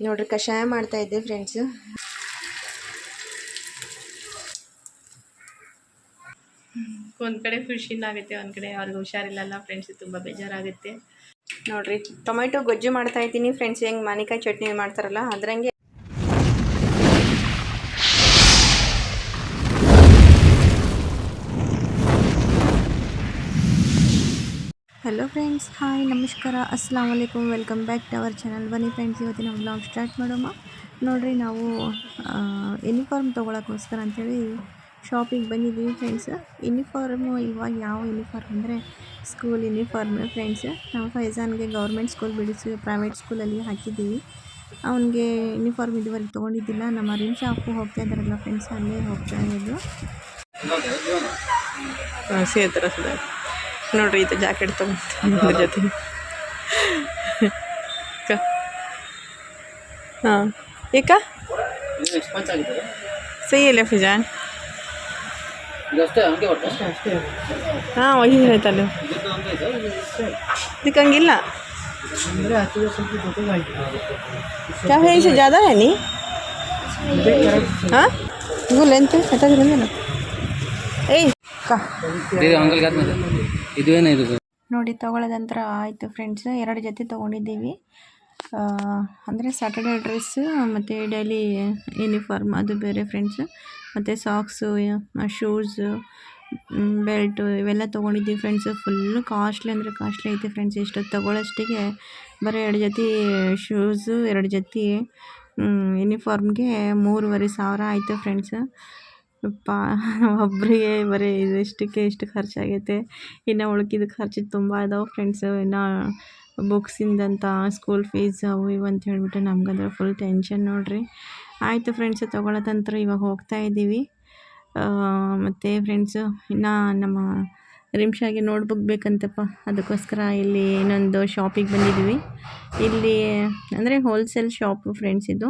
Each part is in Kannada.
ನೋಡ್ರಿ ಕಷಾಯ ಮಾಡ್ತಾ ಇದ್ದೆ ಫ್ರೆಂಡ್ಸ್. ಒಂದು ಕಡೆ ಖುಷಿನಾಗುತ್ತೆ, ಒಂದು ಕಡೆ ಅವ್ರಿಗೆ ಹುಷಾರಿಲ್ಲಲ್ಲ ಫ್ರೆಂಡ್ಸ್, ತುಂಬ ಬೇಜಾರಾಗುತ್ತೆ. ನೋಡ್ರಿ ಟೊಮೆಟೊ ಗೊಜ್ಜು ಮಾಡ್ತಾ ಇದ್ದೀನಿ ಫ್ರೆಂಡ್ಸ್. ಹೆಂಗೆ ಮಾನಿಕಾಯಿ ಚಟ್ನಿ ಮಾಡ್ತಾರಲ್ಲ ಅದ್ರಂಗೆ. ಹಲೋ ಫ್ರೆಂಡ್ಸ್, ಹಾಯ್ ನಮಸ್ಕಾರ, ಅಸ್ಸಲಾಂ ವಲೈಕುಮ್, welcome back to our channel. ಬನ್ನಿ ಫ್ರೆಂಡ್ಸ್, ಇವತ್ತಿನ ವ್ಲಾಗ್ ಸ್ಟಾರ್ಟ್ ಮಾಡೋಣ. ನೋಡಿರಿ ನಾವು ಯೂನಿಫಾರ್ಮ್ ತೊಗೊಳಕ್ಕೋಸ್ಕರ ಅಂಥೇಳಿ ಶಾಪಿಗೆ ಬಂದಿದ್ದೀವಿ ಫ್ರೆಂಡ್ಸ್. ಯೂನಿಫಾರ್ಮು ಇವಾಗ ಯಾವ ಯೂನಿಫಾರ್ಮ್ ಅಂದರೆ ಸ್ಕೂಲ್ ಯೂನಿಫಾರ್ಮ್ ಫ್ರೆಂಡ್ಸ್. ನಾವು ಫೈಜಾನ್ಗೆ ಗೌರ್ಮೆಂಟ್ ಸ್ಕೂಲ್ ಬಿಡಿಸಿ ಪ್ರೈವೇಟ್ ಸ್ಕೂಲಲ್ಲಿ ಹಾಕಿದ್ದೀವಿ. ಅವನಿಗೆ ಯೂನಿಫಾರ್ಮ್ ಇದುವರೆಗೆ ತೊಗೊಂಡಿದ್ದಿಲ್ಲ. ನಮ್ಮ ರಿಮ್ ಶಾಪು ಹೋಗ್ತಾ ಇದ್ದಾರಲ್ಲ ಫ್ರೆಂಡ್ಸ್, ಅಲ್ಲೇ ಹೋಗ್ತಾ ಇರೋದು. ನೋಡ್ರಿ ಇದು ಜಾಕೆಟ್ ತೊಗೊಂಡು ಜೊತೆ ಹಾಂ ಏಕ ಸಹಿ ಇಲ್ಲ ಫಿಜಾನ್. हाँ वही रहता लो दिखंगिಲ್ಲ क्या है, इसे ज़्यादा है नहीं? हाँ वो लेंथ हटा के बंदे ना ए का अंकल क्या ಇದು ಏನು ಇದು ನೋಡಿ ತೊಗೊಳ್ಳೋದಂತರ ಆಯಿತು ಫ್ರೆಂಡ್ಸ್. 2 ಜೊತೆ ತೊಗೊಂಡಿದ್ದೀವಿ. ಅಂದರೆ ಸ್ಯಾಟರ್ಡೇ ಡ್ರೆಸ್ಸು ಮತ್ತು ಡೈಲಿ ಯೂನಿಫಾರ್ಮ್ ಅದು ಬೇರೆ ಫ್ರೆಂಡ್ಸ್. ಮತ್ತು ಸಾಕ್ಸು, ಶೂಸು, ಬೆಲ್ಟು ಇವೆಲ್ಲ ತೊಗೊಂಡಿದ್ದೀವಿ ಫ್ರೆಂಡ್ಸು. ಫುಲ್ಲು ಕಾಸ್ಟ್ಲಿ ಅಂದರೆ ಕಾಸ್ಟ್ಲಿ ಐತೆ ಫ್ರೆಂಡ್ಸ್. ಇಷ್ಟೊತ್ತು ತೊಗೊಳ್ಳೋಷ್ಟಿಗೆ ಬರೀ 2 ಜೊತೆ ಶೂಸು, 2 ಜೊತೆ ಯೂನಿಫಾರ್ಮ್ಗೆ 3,500 ಆಯಿತು ಫ್ರೆಂಡ್ಸು. ಒಬ್ಬರಿಗೆ ಬರೀ ಇಷ್ಟಕ್ಕೆ ಇಷ್ಟು ಖರ್ಚಾಗೈತೆ. ಇನ್ನು ಉಳ್ಕಿದ ಖರ್ಚು ತುಂಬ ಇದಾವೆ ಫ್ರೆಂಡ್ಸು. ಇನ್ನು ಬುಕ್ಸಿಂದಂತ ಸ್ಕೂಲ್ ಫೀಸ್ ಅವು ಇವು ಅಂತ ಹೇಳ್ಬಿಟ್ಟು ನಮ್ಗಂದ್ರೆ ಫುಲ್ ಟೆನ್ಷನ್ ನೋಡಿರಿ. ಆಯಿತು ಫ್ರೆಂಡ್ಸು, ತೊಗೊಳ್ಳೋದಂತರ ಇವಾಗ ಹೋಗ್ತಾ ಇದ್ದೀವಿ. ಮತ್ತು ಫ್ರೆಂಡ್ಸು ಇನ್ನು ನಮ್ಮ ರಿಮ್ಶಾಗೆ ನೋಟ್ಬುಕ್ ಬೇಕಂತಪ್ಪ, ಅದಕ್ಕೋಸ್ಕರ ಇಲ್ಲಿ ಇನ್ನೊಂದು ಶಾಪಿಗೆ ಬಂದಿದ್ದೀವಿ. ಇಲ್ಲಿ ಅಂದರೆ ಹೋಲ್ಸೇಲ್ ಶಾಪು ಫ್ರೆಂಡ್ಸ್ ಇದು.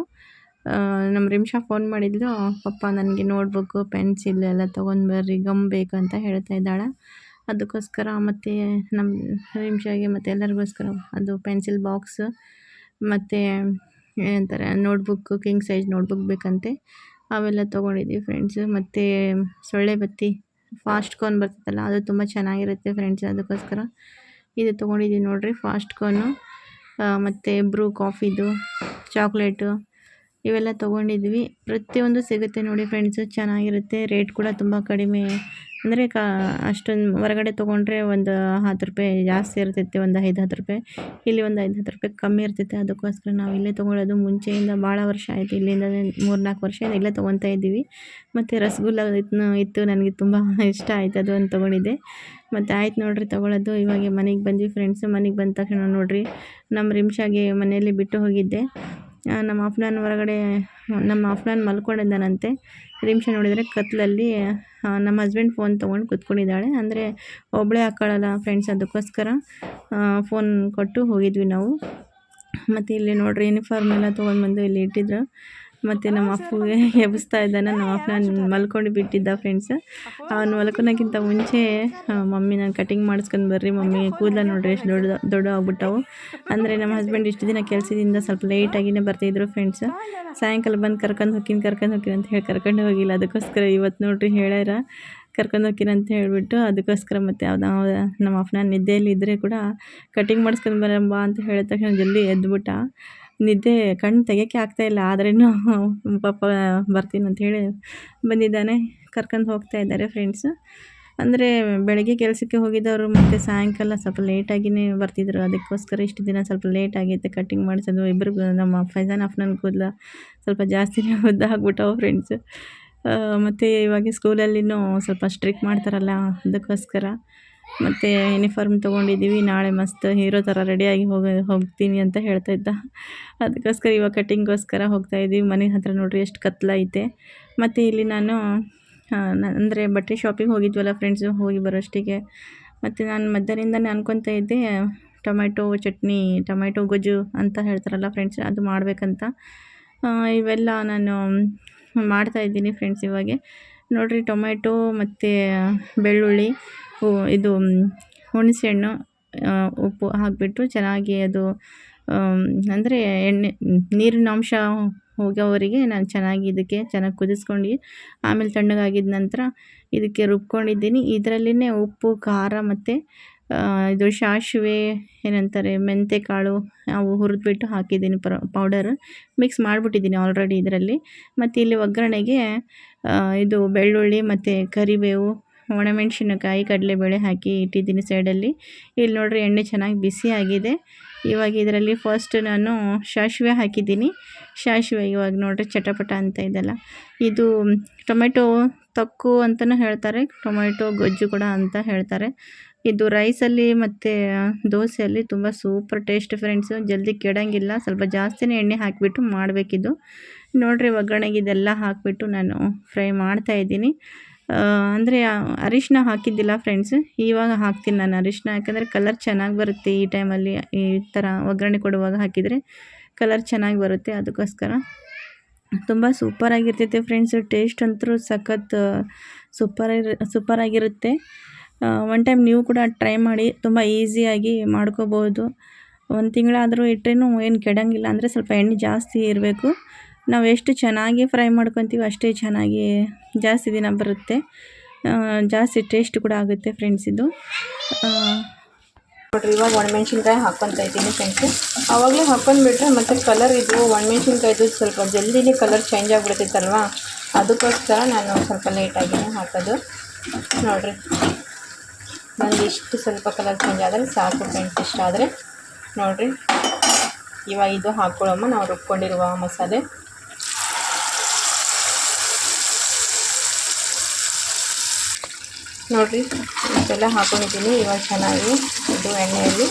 ನಮ್ಮ ರಿಮ್ಶಾ ಫೋನ್ ಮಾಡಿದ್ಲು, ಪಪ್ಪ ನನಗೆ ನೋಟ್ಬುಕ್ಕು ಪೆನ್ಸಿಲ್ ಎಲ್ಲ ತೊಗೊಂಡು ಬರ್ರಿ, ಗಮ್ ಬೇಕಂತ ಹೇಳ್ತಾ ಇದ್ದಾಳೆ. ಅದಕ್ಕೋಸ್ಕರ ಮತ್ತು ನಮ್ಮ ರಿಮ್ಶಾಗೆ ಮತ್ತು ಎಲ್ಲರಿಗೋಸ್ಕರ ಅದು ಪೆನ್ಸಿಲ್ ಬಾಕ್ಸ್ ಮತ್ತು ಏನಂತಾರೆ ನೋಟ್ಬುಕ್ಕು, ಕಿಂಗ್ ಸೈಜ್ ನೋಟ್ಬುಕ್ ಬೇಕಂತೆ. ಅವೆಲ್ಲ ತೊಗೊಂಡಿದ್ದೀವಿ ಫ್ರೆಂಡ್ಸು. ಮತ್ತು ಸೊಳ್ಳೆ ಬತ್ತಿ ಫಾಸ್ಟ್ ಕೋನ್ ಬರ್ತದಲ್ಲ, ಅದು ತುಂಬ ಚೆನ್ನಾಗಿರುತ್ತೆ ಫ್ರೆಂಡ್ಸ್. ಅದಕ್ಕೋಸ್ಕರ ಇದು ತೊಗೊಂಡಿದ್ದೀವಿ ನೋಡಿರಿ, ಫಾಸ್ಟ್ ಕೋನು. ಮತ್ತು ಬ್ರೂ ಕಾಫಿದು, ಚಾಕ್ಲೇಟು ಇವೆಲ್ಲ ತೊಗೊಂಡಿದ್ವಿ. ಪ್ರತಿಯೊಂದು ಸಿಗುತ್ತೆ ನೋಡಿ ಫ್ರೆಂಡ್ಸು, ಚೆನ್ನಾಗಿರುತ್ತೆ. ರೇಟ್ ಕೂಡ ತುಂಬ ಕಡಿಮೆ. ಅಂದರೆ ಅಷ್ಟೊಂದು ಹೊರಗಡೆ ತೊಗೊಂಡ್ರೆ ಒಂದು 10 ರೂಪಾಯಿ ಜಾಸ್ತಿ ಇರ್ತೈತೆ, ಒಂದು 5-10 ರೂಪಾಯಿ. ಇಲ್ಲಿ ಒಂದು 5-10 ರೂಪಾಯಿ ಕಮ್ಮಿ ಇರ್ತೈತೆ. ಅದಕ್ಕೋಸ್ಕರ ನಾವು ಇಲ್ಲೇ ತೊಗೊಳ್ಳೋದು. ಮುಂಚೆಯಿಂದ ಭಾಳ ವರ್ಷ ಆಯಿತು, ಇಲ್ಲಿಂದ 3-4 ವರ್ಷದಿಂದ ಇಲ್ಲೇ ತೊಗೊತಾ ಇದ್ದೀವಿ. ಮತ್ತು ರಸಗುಲ್ಲ ಇತ್ತು, ನನಗೆ ತುಂಬ ಇಷ್ಟ ಆಯಿತು, ಅದು ಒಂದು ತೊಗೊಂಡಿದ್ದೆ. ಮತ್ತು ಆಯ್ತು ನೋಡಿರಿ ತೊಗೊಳ್ಳೋದು. ಇವಾಗ ಮನೆಗೆ ಬಂದ್ವಿ ಫ್ರೆಂಡ್ಸು. ಮನೆಗೆ ಬಂದ ತಕ್ಷಣ ನೋಡಿರಿ ನಮ್ಮ ರಿಮ್ಶಾಗೆ ಮನೆಯಲ್ಲಿ ಬಿಟ್ಟು ಹೋಗಿದ್ದೆ. ನಮ್ಮ ಅಫ್ನಾನ್ ಹೊರಗಡೆ, ನಮ್ಮ ಅಫ್ನಾನ್ ಮಲ್ಕೊಂಡಿದ್ದಾನಂತೆ. ರಿಮ್ಶಾ ನೋಡಿದರೆ ಕತ್ಲಲ್ಲಿ ನಮ್ಮ ಹಸ್ಬೆಂಡ್ ಫೋನ್ ತೊಗೊಂಡು ಕೂತ್ಕೊಂಡಿದ್ದಾಳೆ. ಅಂದರೆ ಒಬ್ಬಳೇ ಹಾಕ್ಕೊಳ್ಳಲ್ಲ ಫ್ರೆಂಡ್ಸ್, ಅದಕ್ಕೋಸ್ಕರ ಫೋನ್ ಕೊಟ್ಟು ಹೋಗಿದ್ವಿ ನಾವು. ಮತ್ತು ಇಲ್ಲಿ ನೋಡಿರಿ ಯೂನಿಫಾರ್ಮ್ ಎಲ್ಲ ತೊಗೊಂಡ್ಬಂದು ಇಲ್ಲಿ ಇಟ್ಟಿದ್ರು. ಮತ್ತು ನಮ್ಮ ಅಪ್ಪುಗೆ ಎಬ್ಬಿಸ್ತಾ ಇದ್ದಾನೆ. ನಮ್ಮ ಅಪ್ಪನ ಮಲ್ಕೊಂಡು ಬಿಟ್ಟಿದ್ದ ಫ್ರೆಂಡ್ಸ್. ಅವನು ಮಲ್ಕೊಳಕ್ಕಿಂತ ಮುಂಚೆ ಮಮ್ಮಿ ನಾನು ಕಟಿಂಗ್ ಮಾಡಿಸ್ಕೊಂಡು ಬರ್ರಿ ಮಮ್ಮಿ, ಕೂದಲ ನೋಡ್ರಿ ಎಷ್ಟು ದೊಡ್ಡ ಆಗ್ಬಿಟ್ಟವು. ಅಂದರೆ ನಮ್ಮ ಹಸ್ಬೆಂಡ್ ಇಷ್ಟು ದಿನ ಕೆಲಸದಿಂದ ಸ್ವಲ್ಪ ಲೇಟಾಗಿಯೇ ಬರ್ತಿದ್ರು ಫ್ರೆಂಡ್ಸ್. ಸಾಯಂಕಾಲ ಬಂದು ಕರ್ಕೊಂಡು ಹೋಗ್ತೀನಿ ಅಂತ ಹೇಳಿ ಕರ್ಕೊಂಡು ಹೋಗಿಲ್ಲ. ಅದಕ್ಕೋಸ್ಕರ ಇವತ್ತು ನೋಡಿರಿ ಹೇಳ್ಯಾರ ಕರ್ಕೊಂಡು ಹೋಗ್ತೀನಿ ಅಂತ ಹೇಳಿಬಿಟ್ಟು. ಅದಕ್ಕೋಸ್ಕರ ಮತ್ತು ನಮ್ಮ ಅಪ್ಪನ ನಿದ್ದೆಯಲ್ಲಿ ಇದ್ದರೆ ಕೂಡ ಕಟಿಂಗ್ ಮಾಡಿಸ್ಕೊಂಡು ಬರಮ್ಮ ಅಂತ ಹೇಳಿದ ತಕ್ಷಣ ಜಲ್ದಿ ಎದ್ಬಿಟ್ಟ. ನಿದ್ದೆ ಕಣ್ಣು ತೆಗಿಯೋಕ್ಕೆ ಆಗ್ತಾಯಿಲ್ಲ, ಆದ್ರೂ ಪಾಪ ಬರ್ತೀನಿ ಅಂತ ಹೇಳಿ ಬಂದಿದ್ದಾನೆ. ಕರ್ಕೊಂಡು ಹೋಗ್ತಾ ಇದ್ದಾರೆ ಫ್ರೆಂಡ್ಸು. ಅಂದರೆ ಬೆಳಗ್ಗೆ ಕೆಲಸಕ್ಕೆ ಹೋಗಿದ್ದವರು ಮತ್ತು ಸಾಯಂಕಾಲ ಸ್ವಲ್ಪ ಲೇಟಾಗಿಯೇ ಬರ್ತಿದ್ರು. ಅದಕ್ಕೋಸ್ಕರ ಇಷ್ಟು ದಿನ ಸ್ವಲ್ಪ ಲೇಟ್ ಆಗೈತೆ ಕಟ್ಟಿಂಗ್ ಮಾಡಿಸೋದು. ಇಬ್ಬರಿಗೂ ನಮ್ಮ ಫೈಜಾನ್ ಅಫ್ನಾನ್ ಕೂದಲ ಸ್ವಲ್ಪ ಜಾಸ್ತಿನೇ ಉದ್ದ ಆಗ್ಬಿಟ್ಟವು ಫ್ರೆಂಡ್ಸು. ಮತ್ತು ಇವಾಗ ಸ್ಕೂಲಲ್ಲಿನೂ ಸ್ವಲ್ಪ ಸ್ಟ್ರಿಕ್ಟ್ ಮಾಡ್ತಾರಲ್ಲ, ಅದಕ್ಕೋಸ್ಕರ. ಮತ್ತು ಯೂನಿಫಾರ್ಮ್ ತೊಗೊಂಡಿದ್ದೀವಿ. ನಾಳೆ ಮಸ್ತ್ ಹೀರೋ ಥರ ರೆಡಿಯಾಗಿ ಹೋಗ್ತೀನಿ ಅಂತ ಹೇಳ್ತಾ ಇದ್ದ. ಅದಕ್ಕೋಸ್ಕರ ಇವಾಗ ಕಟ್ಟಿಂಗ್ಗೋಸ್ಕರ ಹೋಗ್ತಾಯಿದ್ದೀವಿ. ಮನೆ ಹತ್ರ ನೋಡಿರಿ ಎಷ್ಟು ಕತ್ಲೈತೆ. ಮತ್ತು ಇಲ್ಲಿ ನಾನು ಅಂದರೆ ಬಟ್ಟೆ ಶಾಪಿಗೆ ಹೋಗಿದ್ವಲ್ಲ ಫ್ರೆಂಡ್ಸು, ಹೋಗಿ ಬರೋಷ್ಟಿಗೆ ಮತ್ತು ನಾನು ಮಧ್ಯಾಹ್ನದಿಂದನೇ ಅನ್ಕೊತಾ ಇದ್ದೆ ಟೊಮೆಟೊ ಚಟ್ನಿ, ಟೊಮೆಟೊ ಗೊಜ್ಜು ಅಂತ ಹೇಳ್ತಾರಲ್ಲ ಫ್ರೆಂಡ್ಸ್, ಅದು ಮಾಡಬೇಕಂತ. ಇವೆಲ್ಲ ನಾನು ಮಾಡ್ತಾಯಿದ್ದೀನಿ ಫ್ರೆಂಡ್ಸ್. ಇವಾಗ ನೋಡಿರಿ ಟೊಮೆಟೊ ಮತ್ತು ಬೆಳ್ಳುಳ್ಳಿ, ಇದು ಹುಣಸೆಹಣ್ಣು, ಉಪ್ಪು ಹಾಕಿಬಿಟ್ಟು ಚೆನ್ನಾಗಿ ಅದು ಅಂದರೆ ನೀರಿನ ಅಂಶ ಹೋಗೋವರೆಗೆ ನಾನು ಚೆನ್ನಾಗಿ ಇದಕ್ಕೆ ಚೆನ್ನಾಗಿ ಕುದಿಸ್ಕೊಂಡು ಆಮೇಲೆ ತಣ್ಣಗಾಗಿದ ನಂತರ ಇದಕ್ಕೆ ರುಬ್ಕೊಂಡಿದ್ದೀನಿ. ಇದರಲ್ಲಿನೇ ಉಪ್ಪು, ಖಾರ ಮತ್ತು ಇದು ಸಾಸಿವೆ ಏನಂತಾರೆ ಮೆಂತ್ಯಕಾಳು ಅವು ಹುರಿದ್ಬಿಟ್ಟು ಹಾಕಿದ್ದೀನಿ ಪೌಡರ್ ಮಿಕ್ಸ್ ಮಾಡಿಬಿಟ್ಟಿದ್ದೀನಿ ಆಲ್ರೆಡಿ ಇದರಲ್ಲಿ. ಮತ್ತು ಇಲ್ಲಿ ಒಗ್ಗರಣೆಗೆ ಇದು ಬೆಳ್ಳುಳ್ಳಿ ಮತ್ತು ಕರಿಬೇವು, ಒಣಮೆಣಸಿನಕಾಯಿ, ಕಡಲೆಬೇಳೆ ಹಾಕಿ ಇಟ್ಟಿದ್ದೀನಿ ಸೈಡಲ್ಲಿ. ಇಲ್ಲಿ ನೋಡಿರಿ ಎಣ್ಣೆ ಚೆನ್ನಾಗಿ ಬಿಸಿ ಆಗಿದೆ. ಇವಾಗ ಇದರಲ್ಲಿ ಫಸ್ಟ್ ನಾನು ಸಾಸಿವೆ ಹಾಕಿದ್ದೀನಿ. ಸಾಸಿವೆ ಇವಾಗ ನೋಡಿರಿ ಚಟಪಟ ಅಂತ ಇದೆಲ್ಲ. ಇದು ಟೊಮೆಟೊ ತೊಕ್ಕು ಅಂತಲೂ ಹೇಳ್ತಾರೆ, ಟೊಮೆಟೊ ಗೊಜ್ಜು ಕೂಡ ಅಂತ ಹೇಳ್ತಾರೆ. ಇದು ರೈಸಲ್ಲಿ ಮತ್ತು ದೋಸೆಯಲ್ಲಿ ತುಂಬ ಸೂಪರ್ ಟೇಸ್ಟ್ ಫ್ರೆಂಡ್ಸು, ಜಲ್ದಿ ಕೆಡೋಂಗಿಲ್ಲ. ಸ್ವಲ್ಪ ಜಾಸ್ತಿನೇ ಎಣ್ಣೆ ಹಾಕಿಬಿಟ್ಟು ಮಾಡಬೇಕಿದು. ನೋಡಿರಿ ಒಗ್ಗರಣೆಗೆ ಇದೆಲ್ಲ ಹಾಕಿಬಿಟ್ಟು ನಾನು ಫ್ರೈ ಮಾಡ್ತಾಯಿದ್ದೀನಿ. ಅಂದರೆ ಅರಿಶಿನ ಹಾಕಿದ್ದಿಲ್ಲ ಫ್ರೆಂಡ್ಸ್, ಇವಾಗ ಹಾಕ್ತೀನಿ ನಾನು ಅರಿಶಿನ. ಯಾಕಂದರೆ ಕಲರ್ ಚೆನ್ನಾಗಿ ಬರುತ್ತೆ ಈ ಟೈಮಲ್ಲಿ, ಈ ಥರ ಒಗ್ಗರಣೆ ಕೊಡುವಾಗ ಹಾಕಿದರೆ ಕಲರ್ ಚೆನ್ನಾಗಿ ಬರುತ್ತೆ. ಅದಕ್ಕೋಸ್ಕರ ತುಂಬ ಸೂಪರಾಗಿರ್ತೈತೆ ಫ್ರೆಂಡ್ಸು. ಟೇಸ್ಟ್ ಅಂತೂ ಸಖತ್ ಸೂಪರಾಗಿರುತ್ತೆ. ಒನ್ ಟೈಮ್ ನೀವು ಕೂಡ ಟ್ರೈ ಮಾಡಿ, ತುಂಬ ಈಸಿಯಾಗಿ ಮಾಡ್ಕೋಬೋದು. 1 ತಿಂಗಳಾದರೂ ಇಟ್ಟರೇನು ಏನು ಕೆಡೋಂಗಿಲ್ಲ. ಅಂದರೆ ಸ್ವಲ್ಪ ಎಣ್ಣೆ ಜಾಸ್ತಿ ಇರಬೇಕು. ನಾವು ಎಷ್ಟು ಚೆನ್ನಾಗಿ ಫ್ರೈ ಮಾಡ್ಕೊತೀವಿ ಅಷ್ಟೇ ಚೆನ್ನಾಗಿ ಜಾಸ್ತಿ ದಿನ ಬರುತ್ತೆ, ಜಾಸ್ತಿ ಟೇಸ್ಟ್ ಕೂಡ ಆಗುತ್ತೆ ಫ್ರೆಂಡ್ಸ್ ಇದು. ನೋಡಿರಿ ಇವಾಗ ಒಣಮೆಣ್ಸಿನ್ಕಾಯಿ ಹಾಕ್ಕೊತಾ ಇದ್ದೀನಿ ಫ್ರೆಂಡ್ಸು. ಆವಾಗಲೇ ಹಾಕ್ಕೊಂಡ್ಬಿಟ್ರೆ ಮತ್ತು ಕಲರ್ ಇದು ಒಣಮೆಣ್ಸಿನ್ಕಾಯ್ದು ಸ್ವಲ್ಪ ಜಲ್ದಿನೇ ಕಲರ್ ಚೇಂಜ್ ಆಗಿಬಿಡ್ತೈತಲ್ವ, ಅದಕ್ಕೋಸ್ಕರ ನಾನು ಸ್ವಲ್ಪ ಲೇಟಾಗಿಯೇ ಹಾಕೋದು. ನೋಡಿರಿ ನನಗೆ ಇಷ್ಟು ಸ್ವಲ್ಪ ಕಲರ್ ಚೇಂಜ್ ಆದರೆ ಸಾಕು ಫ್ರೆಂಡ್ಸ್. ಇಷ್ಟ ಆದರೆ ನೋಡಿರಿ ಇವಾಗ ಇದು ಹಾಕ್ಕೊಳ್ಳೋಮ್ಮ ನಾವು ರುಬ್ಕೊಂಡಿರುವ ಮಸಾಲೆ. ನೋಡಿರಿ ಇಷ್ಟೆಲ್ಲ ಹಾಕ್ಕೊಂಡಿದ್ದೀನಿ. ಇವಾಗ ಚೆನ್ನಾಗಿ ಇದು ಎಣ್ಣೆಯಲ್ಲಿ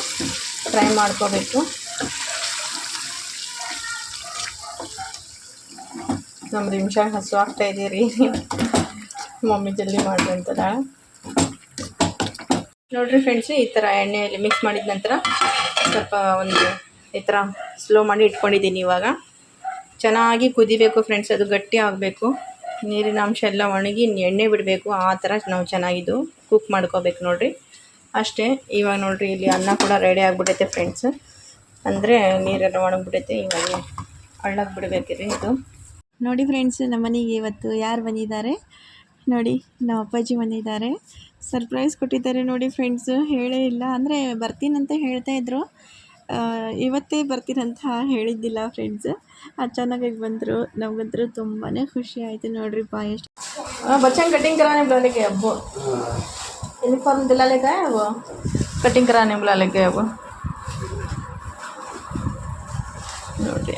ಫ್ರೈ ಮಾಡ್ಕೋಬೇಕು. ನಮ್ಮ ನಿಮಿಷ ಹಸು ಆಗ್ತಾಯಿದ್ದೀರಿ, ಮಮ್ಮಿ ಜಲ್ದಿ ಮಾಡ್ರಿ ಅಂತದ. ನೋಡಿರಿ ಫ್ರೆಂಡ್ಸು ಈ ಥರ ಎಣ್ಣೆಯಲ್ಲಿ ಮಿಕ್ಸ್ ಮಾಡಿದ ನಂತರ ಸ್ವಲ್ಪ ಒಂದು ಈ ಥರ ಸ್ಲೋ ಮಾಡಿ ಇಟ್ಕೊಂಡಿದ್ದೀನಿ. ಇವಾಗ ಚೆನ್ನಾಗಿ ಕುದಿಬೇಕು ಫ್ರೆಂಡ್ಸ್, ಅದು ಗಟ್ಟಿ ಆಗಬೇಕು. ನೀರಿನ ಅಂಶ ಎಲ್ಲ ಒಣಗಿ ಎಣ್ಣೆ ಬಿಡಬೇಕು. ಆ ಥರ ನಾವು ಚೆನ್ನಾಗಿದ್ದು ಕುಕ್ ಮಾಡ್ಕೋಬೇಕು ನೋಡಿರಿ ಅಷ್ಟೇ. ಇವಾಗ ನೋಡಿರಿ ಇಲ್ಲಿ ಅನ್ನ ಕೂಡ ರೆಡಿ ಆಗಿಬಿಟ್ಟೈತೆ ಫ್ರೆಂಡ್ಸ್. ಅಂದರೆ ನೀರೆಲ್ಲ ಒಣಗಿಬಿಟ್ಟೈತೆ. ಇವಾಗ ಹಳ್ಳಕ್ಕೆ ಬಿಡಬೇಕ್ರಿ ಇದು. ನೋಡಿ ಫ್ರೆಂಡ್ಸ್, ನಮ್ಮ ಮನೆಗೆ ಇವತ್ತು ಯಾರು ಬಂದಿದ್ದಾರೆ ನೋಡಿ, ನಮ್ಮ ಅಪ್ಪಾಜಿ ಬಂದಿದ್ದಾರೆ. ಸರ್ಪ್ರೈಸ್ ಕೊಟ್ಟಿದ್ದಾರೆ ನೋಡಿ ಫ್ರೆಂಡ್ಸು, ಹೇಳೇ ಇಲ್ಲ. ಅಂದರೆ ಬರ್ತೀನಂತ ಹೇಳ್ತಾಯಿದ್ರು, ಇವತ್ತೇ ಬರ್ತೀನಂತ ಹೇಳಿದ್ದಿಲ್ಲ ಫ್ರೆಂಡ್ಸ್. ಅಚಾನಕಾಗಿ ಬಂದರು. ನಮಗಂತೂ ತುಂಬಾ ಖುಷಿ ಆಯಿತು ನೋಡಿರಿ. ಎಷ್ಟು बच्चन कटिंग कराने बुला लेके अब वो यूनिफॉर्म दिला लेके आए, वो कटिंग कराने बुला लेके अब ನೋಡಿ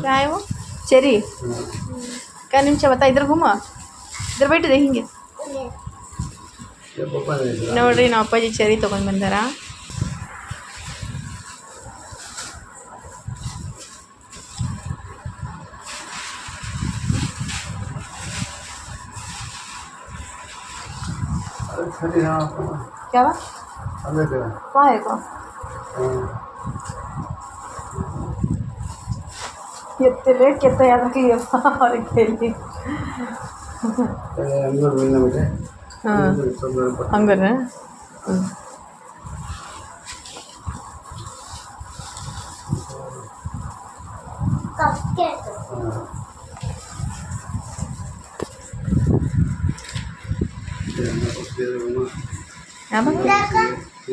क्या है वो चेरी क्या निम्स बता. इधर घूमा, इधर बैठ देखेंगे. ನೋಡ್ರಿ ನಮ್ಮ ಅಪ್ಪಾಜಿ ಚೆರಿ ತೊಗೊಂಡು ಬಂದಾರ. क्या कहाँ है कहाँ ಎತ್ತಲೇ ಕೆತ್ತ ಯಾಕೆ ಅವ್ರಿಗೆ ಹೇಳಿ. ಹಾಂ ಹಂಗಾರೆ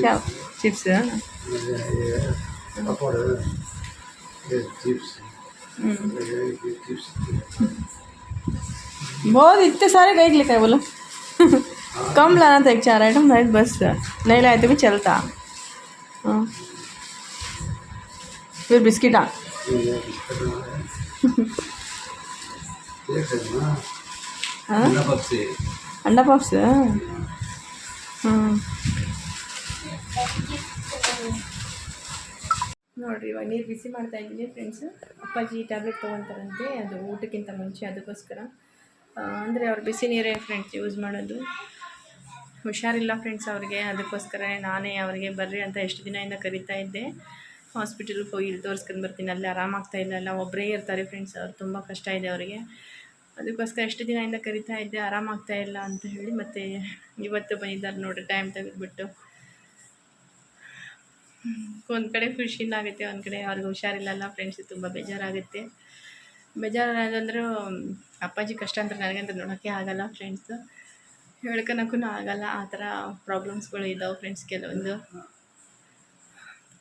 क्या चिप्स बहुत इतने सारे कहीं लिखा है बोलो. कम लाना था, 1-4 आइटम राइट बस, नहीं लाए तो भी चलता. हाँ फिर बिस्किट अंडा पफ्स. ನೋಡಿರಿ ಇವಾಗ ನೀರು ಬಿಸಿ ಮಾಡ್ತಾ ಇದ್ದೀನಿ ಫ್ರೆಂಡ್ಸು. ಅಪ್ಪಾಜಿ ಟ್ಯಾಬ್ಲೆಟ್ ತೊಗೊತಾರಂತೆ, ಅದು ಊಟಕ್ಕಿಂತ ಮುಂಚೆ. ಅದಕ್ಕೋಸ್ಕರ ಅಂದರೆ ಅವ್ರು ಬಿಸಿ ನೀರೇ ಫ್ರೆಂಡ್ಸ್ ಯೂಸ್ ಮಾಡೋದು. ಹುಷಾರಿಲ್ಲ ಫ್ರೆಂಡ್ಸ್ ಅವ್ರಿಗೆ, ಅದಕ್ಕೋಸ್ಕರ ನಾನೇ ಅವರಿಗೆ ಬರ್ರಿ ಅಂತ ಎಷ್ಟು ದಿನದಿಂದ ಕರಿತಾ ಇದ್ದೆ. ಹಾಸ್ಪಿಟಲ್ಗೆ ಹೋಗಿ ಇಲ್ಲಿ ತೋರಿಸ್ಕೊಂಡು ಬರ್ತೀನಿ, ಅಲ್ಲಿ ಆರಾಮಾಗ್ತಾಯಿಲ್ಲ, ಎಲ್ಲ ಒಬ್ಬರೇ ಇರ್ತಾರೆ ಫ್ರೆಂಡ್ಸ್. ಅವ್ರು ತುಂಬ ಕಷ್ಟ ಇದೆ ಅವರಿಗೆ. ಅದಕ್ಕೋಸ್ಕರ ಎಷ್ಟು ದಿನದಿಂದ ಕರಿತಾ ಇದ್ದೆ, ಆರಾಮಾಗ್ತಾ ಇಲ್ಲ ಅಂತ ಹೇಳಿ ಮತ್ತು ಇವತ್ತು ಬಂದಿದ್ದಾರೆ ನೋಡಿರಿ ಟೈಮ್ ತೆಗೆದುಬಿಟ್ಟು. ಒಂದು ಕಡೆ ಖುಷಿನೂ ಆಗುತ್ತೆ, ಒಂದು ಕಡೆ ಅವ್ರಿಗೆ ಹುಷಾರಿಲ್ಲಲ್ಲ ಫ್ರೆಂಡ್ಸ್, ತುಂಬ ಬೇಜಾರಾಗುತ್ತೆ. ಬೇಜಾರಾದಂದ್ರೂ ಅಪ್ಪಾಜಿ ಕಷ್ಟ ಅಂತ ನನಗಂತ ನೋಡೋಕ್ಕೆ ಆಗಲ್ಲ ಫ್ರೆಂಡ್ಸು, ಹೇಳ್ಕೊಳಕ್ಕೂ ಆಗಲ್ಲ. ಆ ಥರ ಪ್ರಾಬ್ಲಮ್ಸ್ಗಳು ಇದ್ದಾವೆ ಫ್ರೆಂಡ್ಸ್ ಕೆಲವೊಂದು.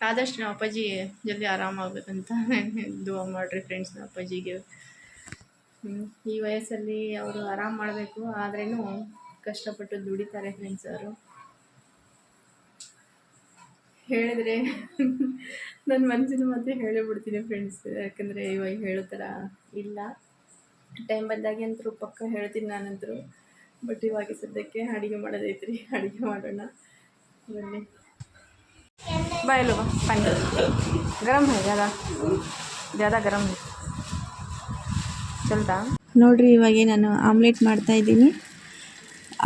ಆದಷ್ಟು ನಾವು ಅಪ್ಪಾಜಿ ಜಲ್ದಿ ಆರಾಮಾಗಬೇಕಂತ ದುವಾ ಮಾಡಿರಿ ಫ್ರೆಂಡ್ಸ್. ಅಪ್ಪಾಜಿಗೆ ಈ ವಯಸ್ಸಲ್ಲಿ ಅವರು ಆರಾಮ ಮಾಡಬೇಕು, ಆದ್ರೂ ಕಷ್ಟಪಟ್ಟು ದುಡಿತಾರೆ ಫ್ರೆಂಡ್ಸ್. ಅವರು ಹೇಳಿದರೆ ನನ್ನ ಮನಸ್ಸಿನ ಮಾತ್ರ ಹೇಳಿಬಿಡ್ತೀನಿ ಫ್ರೆಂಡ್ಸ್, ಯಾಕಂದರೆ ಇವಾಗ ಹೇಳೋ ಥರ ಇಲ್ಲ. ಟೈಮ್ ಬಂದಾಗೆ ಅಂತರೂ ಪಕ್ಕ ಹೇಳ್ತೀನಿ ನಾನಂತರೂ. ಬಟ್ ಇವಾಗ ಸದ್ಯಕ್ಕೆ ಅಡುಗೆ ಮಾಡೋದೈತ್ರಿ, ಅಡುಗೆ ಮಾಡೋಣ ಬನ್ನಿ. ಬಾಯಲು ಬಾ, ಪಾನಿ ಗರಂ ಹೈ ज़्यादा ಗರಂ ಹೈ ಚಲ್ತಾ. ನೋಡಿರಿ ಇವಾಗ ನಾನು ಆಮ್ಲೆಟ್ ಮಾಡ್ತಾಯಿದ್ದೀನಿ.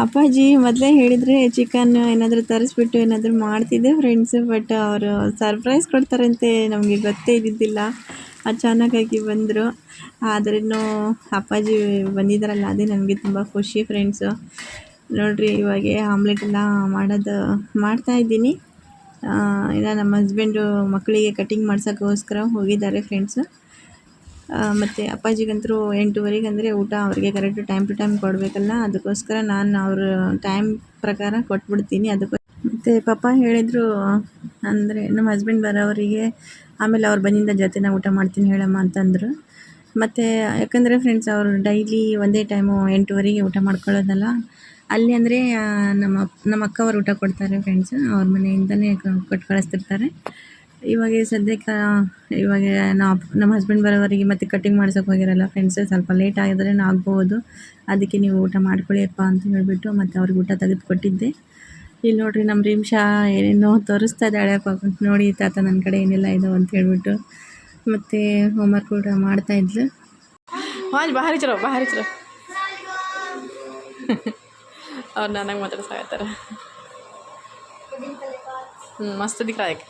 ಅಪ್ಪಾಜಿ ಮೊದಲೇ ಹೇಳಿದರೆ ಚಿಕನ್ ಏನಾದರೂ ತರಿಸ್ಬಿಟ್ಟು ಏನಾದರೂ ಮಾಡ್ತಿದ್ದೆ ಫ್ರೆಂಡ್ಸು, ಬಟ್ ಅವರು ಸರ್ಪ್ರೈಸ್ ಕೊಡ್ತಾರಂತೆ ನಮಗೆ ಗೊತ್ತೇ ಇದ್ದಿದ್ದಿಲ್ಲ. ಅಚಾನಕ್ಕಾಗಿ ಬಂದರು. ಆದ್ರೂ ಅಪ್ಪಾಜಿ ಬಂದಿದ್ದಾರಲ್ಲ ಅದೇ ನನಗೆ ತುಂಬ ಖುಷಿ ಫ್ರೆಂಡ್ಸು. ನೋಡಿರಿ ಇವಾಗ ಆಮ್ಲೆಟೆಲ್ಲ ಮಾಡ್ತಾಯಿದ್ದೀನಿ. ಇಲ್ಲ ನಮ್ಮ ಹಸ್ಬೆಂಡು ಮಕ್ಕಳಿಗೆ ಕಟಿಂಗ್ ಮಾಡ್ಸೋಕ್ಕೋಸ್ಕರ ಹೋಗಿದ್ದಾರೆ ಫ್ರೆಂಡ್ಸು. ಮತ್ತು ಅಪ್ಪಾಜಿಗಂತರೂ 8:30 ಅಂದರೆ ಊಟ ಅವ್ರಿಗೆ ಕರೆಕ್ಟ್ ಟೈಮ್ ಟು ಟೈಮ್ ಕೊಡಬೇಕಲ್ಲ, ಅದಕ್ಕೋಸ್ಕರ ನಾನು ಅವ್ರ ಟೈಮ್ ಪ್ರಕಾರ ಕೊಟ್ಬಿಡ್ತೀನಿ. ಮತ್ತು ಪಪ್ಪ ಹೇಳಿದರು, ಅಂದರೆ ನಮ್ಮ ಹಸ್ಬೆಂಡ್ ಬರೋವರಿಗೆ ಆಮೇಲೆ ಅವ್ರು ಬಂದಿಂದ ಜೊತೆನ ಊಟ ಮಾಡ್ತೀನಿ ಹೇಳಮ್ಮ ಅಂತಂದರು. ಮತ್ತು ಯಾಕಂದರೆ ಫ್ರೆಂಡ್ಸ್ ಅವರು ಡೈಲಿ ಒಂದೇ ಟೈಮು 8:30ಗೆ ಊಟ ಮಾಡ್ಕೊಳ್ಳೋದಲ್ಲ. ಅಲ್ಲಿ ಅಂದರೆ ನಮ್ಮ ಅಕ್ಕವರು ಊಟ ಕೊಡ್ತಾರೆ ಫ್ರೆಂಡ್ಸ್, ಅವ್ರ ಮನೆಯಿಂದಲೇ ಕೊಟ್ಟು ಕಳಿಸ್ತಿರ್ತಾರೆ. ಇವಾಗ ಸದ್ಯಕ್ಕೆ ಇವಾಗ ನಮ್ಮ ಹಸ್ಬೆಂಡ್ ಬರೋವರೆಗೆ ಮತ್ತು ಕಟ್ಟಿಂಗ್ ಮಾಡ್ಸೋಕೆ ಹೋಗಿರಲ್ಲ ಫ್ರೆಂಡ್ಸ್, ಸ್ವಲ್ಪ ಲೇಟ್ ಆಗಿದ್ರೆ ಆಗ್ಬೋದು, ಅದಕ್ಕೆ ನೀವು ಊಟ ಮಾಡ್ಕೊಳ್ಳಿಯಪ್ಪ ಅಂತ ಹೇಳಿಬಿಟ್ಟು ಮತ್ತು ಅವ್ರಿಗೆ ಊಟ ತೆಗೆದು ಕೊಟ್ಟಿದ್ದೆ. ಇಲ್ಲಿ ನೋಡಿರಿ ನಮ್ಮ ರಿಮ್ಶಾ ಏನೇನೋ ತೋರಿಸ್ತಾ ಇದ್ದಾಳೆ ಪಾಪ. ನೋಡಿ ತಾತ ನನ್ನ ಕಡೆ ಏನೆಲ್ಲ ಇದು ಅಂತ ಹೇಳ್ಬಿಟ್ಟು, ಮತ್ತು ಹೋಮ್ವರ್ಕ್ ಕೂಡ ಮಾಡ್ತಾಯಿದ್ಲು. ಬಾರಿ ಚಲೋ ಅವ್ರು ನನಗೆ ಮಾತಾಡ್ಸಾಕತ್ತಾರೆ. ಮಸ್ತ್ ದಿಕ್ಕಾಯಕ್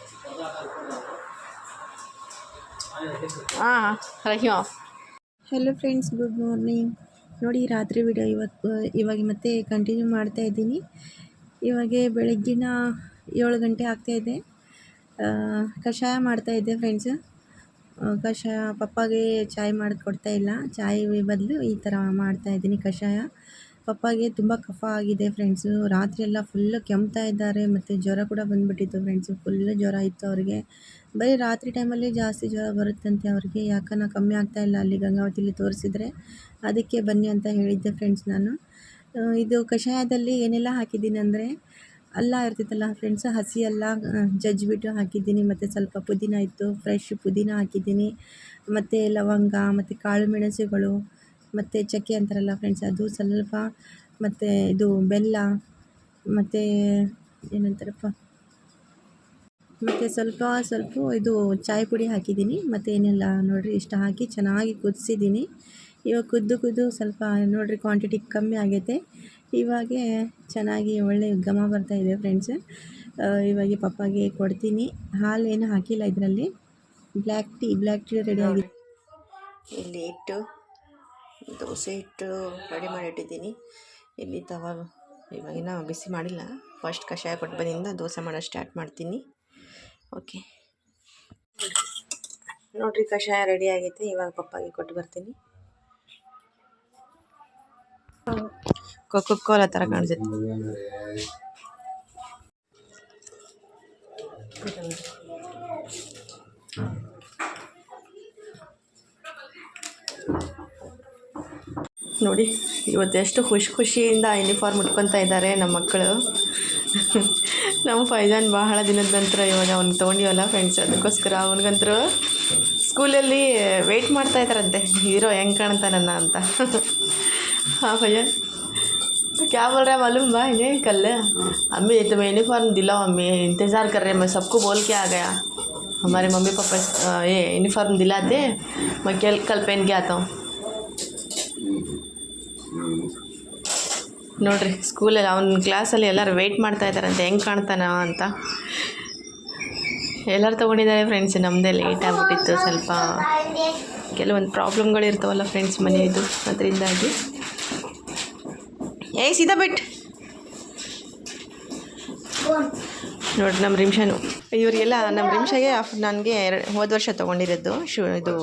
ಹೆಲೋ ಫ್ರೆಂಡ್ಸ್, ಗುಡ್ ಮಾರ್ನಿಂಗ್. ನೋಡಿ ರಾತ್ರಿ ವಿಡಿಯೋ ಇವಾಗ ಮತ್ತೆ ಕಂಟಿನ್ಯೂ ಮಾಡ್ತಾಯಿದ್ದೀನಿ. ಇವಾಗ ಬೆಳಗ್ಗಿನ 7 ಗಂಟೆ ಆಗ್ತಾಯಿದೆ. ಕಷಾಯ ಮಾಡ್ತಾಯಿದ್ದೆ ಫ್ರೆಂಡ್ಸು. ಕಷಾಯ ಪಪ್ಪಾಗೆ ಚಾಯ್ ಮಾಡಿಕೊಡ್ತಾಯಿಲ್ಲ, ಚಾಯ್ ಬದಲು ಈ ಥರ ಮಾಡ್ತಾಯಿದ್ದೀನಿ ಕಷಾಯ. ಪಪ್ಪಾಗೆ ತುಂಬ ಕಫ ಆಗಿದೆ ಫ್ರೆಂಡ್ಸು, ರಾತ್ರಿ ಎಲ್ಲ ಫುಲ್ಲು ಕೆಮ್ತಾ ಇದ್ದಾರೆ, ಮತ್ತು ಜ್ವರ ಕೂಡ ಬಂದುಬಿಟ್ಟಿತ್ತು ಫ್ರೆಂಡ್ಸು. ಫುಲ್ಲು ಜ್ವರ ಇತ್ತು ಅವ್ರಿಗೆ. ಬರೀ ರಾತ್ರಿ ಟೈಮಲ್ಲಿ ಜಾಸ್ತಿ ಜ್ವರ ಬರುತ್ತಂತೆ ಅವ್ರಿಗೆ. ಯಾಕನ್ನ ಕಮ್ಮಿ ಆಗ್ತಾಯಿಲ್ಲ, ಅಲ್ಲಿ ಗಂಗಾವತಿಲಿ ತೋರಿಸಿದ್ರೆ, ಅದಕ್ಕೆ ಬನ್ನಿ ಅಂತ ಹೇಳಿದ್ದೆ ಫ್ರೆಂಡ್ಸ್ ನಾನು. ಇದು ಕಷಾಯದಲ್ಲಿ ಏನೆಲ್ಲ ಹಾಕಿದ್ದೀನಿ ಅಂದರೆ, ಅಲ್ಲ ಇರ್ತಿತ್ತಲ್ಲ ಫ್ರೆಂಡ್ಸ್, ಹಸಿ ಅಲ್ಲ ಜಜ್ಜಿಬಿಟ್ಟು ಹಾಕಿದ್ದೀನಿ, ಮತ್ತು ಸ್ವಲ್ಪ ಪುದೀನ ಇತ್ತು, ಫ್ರೆಶ್ ಪುದೀನ ಹಾಕಿದ್ದೀನಿ, ಮತ್ತು ಲವಂಗ, ಮತ್ತು ಕಾಳು ಮೆಣಸುಗಳು, ಮತ್ತು ಚಕ್ಕೆ ಅಂತಾರಲ್ಲ ಫ್ರೆಂಡ್ಸ್ ಅದು ಸ್ವಲ್ಪ, ಮತ್ತು ಇದು ಬೆಲ್ಲ, ಮತ್ತು ಏನಂತಾರಪ್ಪ, ಮತ್ತು ಸ್ವಲ್ಪ ಇದು ಚಾಯ್ ಪುಡಿ ಹಾಕಿದ್ದೀನಿ. ಮತ್ತು ಏನೆಲ್ಲ ನೋಡಿರಿ ಇಷ್ಟು ಹಾಕಿ ಚೆನ್ನಾಗಿ ಕುದಿಸಿದ್ದೀನಿ. ಇವಾಗ ಕುದ್ದು ಸ್ವಲ್ಪ ನೋಡಿರಿ ಕ್ವಾಂಟಿಟಿ ಕಮ್ಮಿ ಆಗೈತೆ. ಇವಾಗ ಚೆನ್ನಾಗಿ ಒಳ್ಳೆ ಘಮ ಬರ್ತಾಯಿದೆ ಫ್ರೆಂಡ್ಸ್. ಇವಾಗ ಪಪ್ಪಾಗೆ ಕೊಡ್ತೀನಿ. ಹಾಲು ಏನು ಹಾಕಿಲ್ಲ ಇದರಲ್ಲಿ, ಬ್ಲ್ಯಾಕ್ ಟೀ ರೆಡಿ ಆಗಿದೆ. ಇಲ್ಲಿ ದೋಸೆ ಹಿಟ್ಟು ರೆಡಿ ಮಾಡಿಟ್ಟಿದ್ದೀನಿ. ಇಲ್ಲಿ ಇವಾಗಿನ ಬಿಸಿ ಮಾಡಿಲ್ಲ, ಫಸ್ಟ್ ಕಷಾಯ ಕೊಟ್ಟು ಬಂದಿಂದ ದೋಸೆ ಮಾಡೋದು ಸ್ಟಾರ್ಟ್ ಮಾಡ್ತೀನಿ. ಓಕೆ ನೋಡಿರಿ ಕಷಾಯ ರೆಡಿ ಆಗೈತೆ. ಇವಾಗ ಪಪ್ಪಾಗೆ ಕೊಟ್ಟು ಬರ್ತೀನಿ. ಕೋಲಾ ಥರ ಕಾಣಿಸುತ್ತೆ. ನೋಡಿ ಇವತ್ತು ಎಷ್ಟು ಖುಷಿಯಿಂದ ಯೂನಿಫಾರ್ಮ್ ಉಟ್ಕೊತಾ ಇದ್ದಾರೆ ನಮ್ಮ ಮಕ್ಕಳು. ನಮ್ಮ ಫೈಜಾನ್ ಬಹಳ ದಿನದ ನಂತರ ಇವಾಗ ಅವ್ನಿಗೆ ತೊಗೊಂಡಿವಲ್ಲ ಫ್ರೆಂಡ್ಸ್, ಅದಕ್ಕೋಸ್ಕರ ಅವನಿಗಂತರೂ ಸ್ಕೂಲಲ್ಲಿ ವೆಯ್ಟ್ ಮಾಡ್ತಾ ಇದ್ದಾರಂತೆ, ಹೀರೋ ಹೆಂಗೆ ಕಾಣ್ತಾನನ್ನ ಅಂತ. हाँ भैया क्या बोल रहा है मालूम बा इन्हें कल अम्मी तुम्हें यूनिफॉर्म दिलाओ, अम्मी इंतज़ार कर रहे हैं, मैं सबको बोल के आ गया हमारे मम्मी पापा ये यूनिफॉर्म दिलाते, मैं कल पहन के आता हूँ. ನೋಡಿರಿ ಸ್ಕೂಲಲ್ಲಿ ಅವ್ನ ಕ್ಲಾಸಲ್ಲಿ ಎಲ್ಲರೂ ವೆಯ್ಟ್ ಮಾಡ್ತಾ ಇದ್ದಾರಂತೆ ಹೆಂಗೆ ಕಾಣ್ತಾನ ಅಂತ. ಎಲ್ಲರೂ ತೊಗೊಂಡಿದ್ದಾರೆ ಫ್ರೆಂಡ್ಸ್, ನಮ್ಮದೇ ಲೇಟ್ ಆಗಿಬಿಟ್ಟಿತ್ತು. ಸ್ವಲ್ಪ ಕೆಲವೊಂದು ಪ್ರಾಬ್ಲಮ್ಗಳು ಇರ್ತಾವಲ್ಲ ಫ್ರೆಂಡ್ಸ್ ಮನೆಯದು, ಅದರಿಂದಾಗಿ. ಸೀದಾ ಬಿಟ್ಟು ನೋಡಿ ನಮ್ಮ ರಿಮ್ಷನು, ಇವರಿಗೆಲ್ಲ ನಮ್ಮ ರಿಮ್ಷಗೆ ನನಗೆ ಹೋದ ವರ್ಷ ತೊಗೊಂಡಿರೋದು ಇದು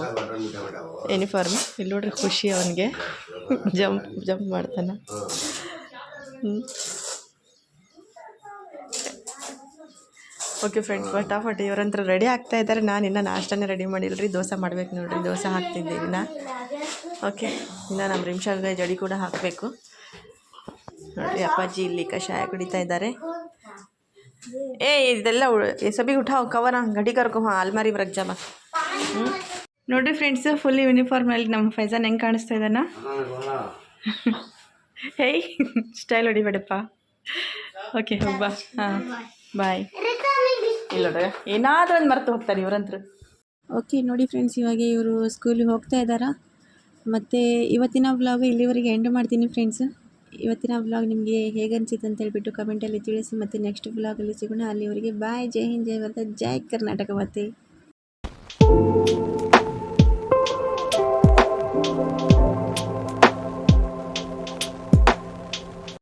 ಯೂನಿಫಾರ್ಮ್. ಇಲ್ಲಿ ನೋಡ್ರಿ ಖುಷಿ ಅವನಿಗೆ, ಜಂಪ್ ಮಾಡ್ತಾನೆ. ಓಕೆ ಫ್ರೆಂಡ್ಸ್, ಫಟಾಫಟ್ ಇವರಂತ್ರ ರೆಡಿ ಆಗ್ತಾ ಇದ್ದಾರೆ. ನಾನು ಇನ್ನೂ ನಾಷ್ಟನೇ ರೆಡಿ ಮಾಡಿಲ್ರಿ. ದೋಸೆ ಮಾಡ್ಬೇಕು ನೋಡ್ರಿ, ದೋಸೆ ಹಾಕ್ತಿದ್ದೆ ಇನ್ನು. ಓಕೆ, ಇನ್ನು ನಮ್ಮ ರಿಮ್ಷಾಗೆ ಜಡಿ ಕೂಡ ಹಾಕಬೇಕು ನೋಡಿರಿ. ಅಪ್ಪಾಜಿ ಇಲ್ಲಿ ಕಷಾಯ ಕುಡಿತಾ ಇದ್ದಾರೆ. ಇದೆಲ್ಲ ಸಬಿ ಉಠಾವ್ ಕವನ ಗಡಿ ಕರ್ಕೊ ಅಲ್ಮಾರಿ ಬರಕ್ ಜಾಬ. ನೋಡಿರಿ ಫ್ರೆಂಡ್ಸ್, ಫುಲ್ ಯೂನಿಫಾರ್ಮಲ್ಲಿ ನಮ್ಮ ಫೈಜಾನ್ ಹೆಂಗೆ ಕಾಣಿಸ್ತಾ ಇದ್ದಾನ. ಹೇಯ್ ಸ್ಟೈಲ್ ಹೊಡಿಬೇಡಪ್ಪ. ಓಕೆ ಹೋಗ್ಬಾ. ಹಾಂ ಬಾಯ್. ಇಲ್ಲ ಏನಾದರೂ ಒಂದು ಮರೆತು ಹೋಗ್ತಾರೆ ಇವರಂತ್ರ. ಓಕೆ ನೋಡಿ ಫ್ರೆಂಡ್ಸ್, ಇವಾಗ ಇವರು ಸ್ಕೂಲಿಗೆ ಹೋಗ್ತಾ ಇದ್ದಾರಾ. ಮತ್ತು ಇವತ್ತಿನ ವ್ಲಾಗ್ ಇಲ್ಲಿವರೆಗೆ ಎಂಡ್ ಮಾಡ್ತೀನಿ ಫ್ರೆಂಡ್ಸ್. ಇವತ್ತಿನ ವ್ಲಾಗ್ ನಿಮಗೆ ಹೇಗೆ ಅನಿಸಿತ್ತು ಅಂತ ಹೇಳ್ಬಿಟ್ಟು ಕಮೆಂಟಲ್ಲಿ ತಿಳಿಸಿ. ಮತ್ತು ನೆಕ್ಸ್ಟ್ ವ್ಲಾಗಲ್ಲಿ ಸಿಗೋಣ. ಅಲ್ಲಿವರೆಗೆ ಬಾಯ್. ಜೈ ಹಿಂದ್, ಜೈ ಭಾರತ, ಜೈ ಕರ್ನಾಟಕ. ಮತ್ತೆ